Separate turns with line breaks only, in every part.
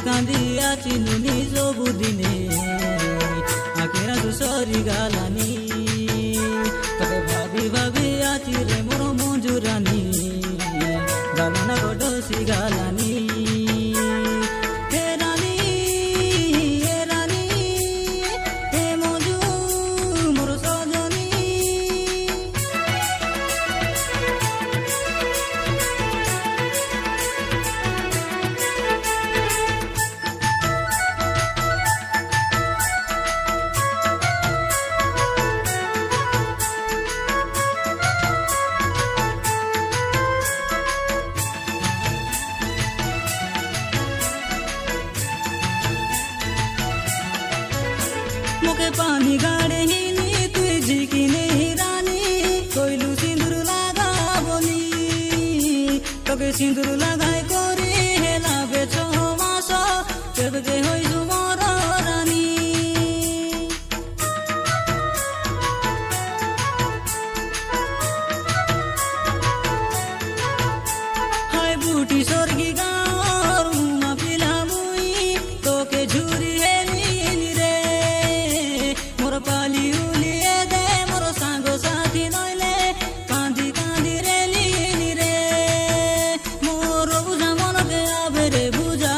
কান্দি আছি নুনি সবুদিনে আখেরা তো সরি গালানি তোকে ভাবি ভাবি আছি রে মোর মঞ্জুরানি গালানা গডসি গালানি मुके पानी गाड़े हिनी तुई झिकिने रानी कोइलू सिंदूर लगा बोली तोके सिंदूर लगाई कोरी हेला बेचो मास केबके होइजु मोर रानी हाय बूटी स्वर्गी गाँव मुमा पिला मुई तोके झुरी पाली उलिए दे मोर सांगो साथी नइले कांदी कांदी रे लीनी रे मोर बुझा मन के आबे रे बुझा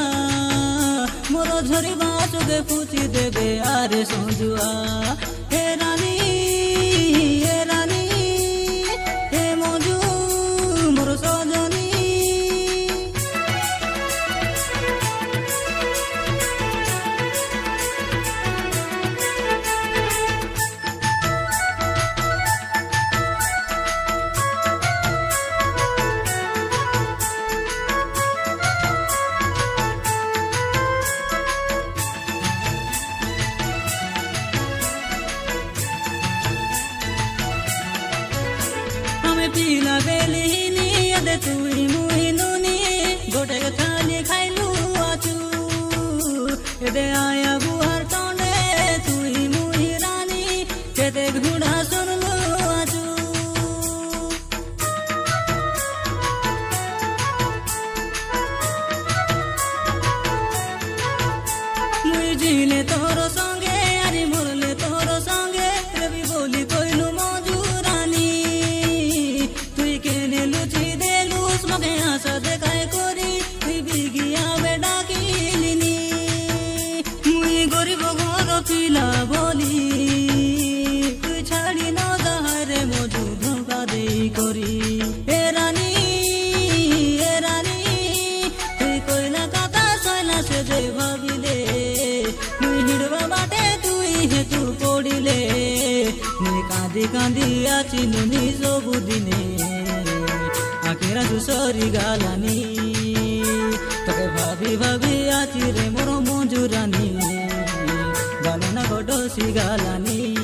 मोर झरी बासु के पूछी देबे आरे संजुआ हे रानी हे मजू मोर सजनी पीला बेलिनी अदे तुई मुई नुनी गोटे थाली खाइलु आचु एदे आया बुहार टोंडे तुई मुई रानी केते घुड़ा सुनलु आचु मुई जिले तोर संगे आरी मोरले तोर संगे रवि बोली कोइलु मगे आशा देखाय करी तुई बिगिया बेडा किलिनी मुई गरीब घर पिला बोली तुई छाड़ी न जाहारे मजू धोखा दे करी ए रानी तुई कोइला कथा सैला से जे भाबिले मुई हिड़वा बाटे तुई हे तू पड़िले मुई कांदी कांदी आछि नुनी सबुदिने आखिरा तू सरी गालानी तोके भाभी भाभी आची रे मोर मঞ্জুরানি गालाना गडसी गालानी।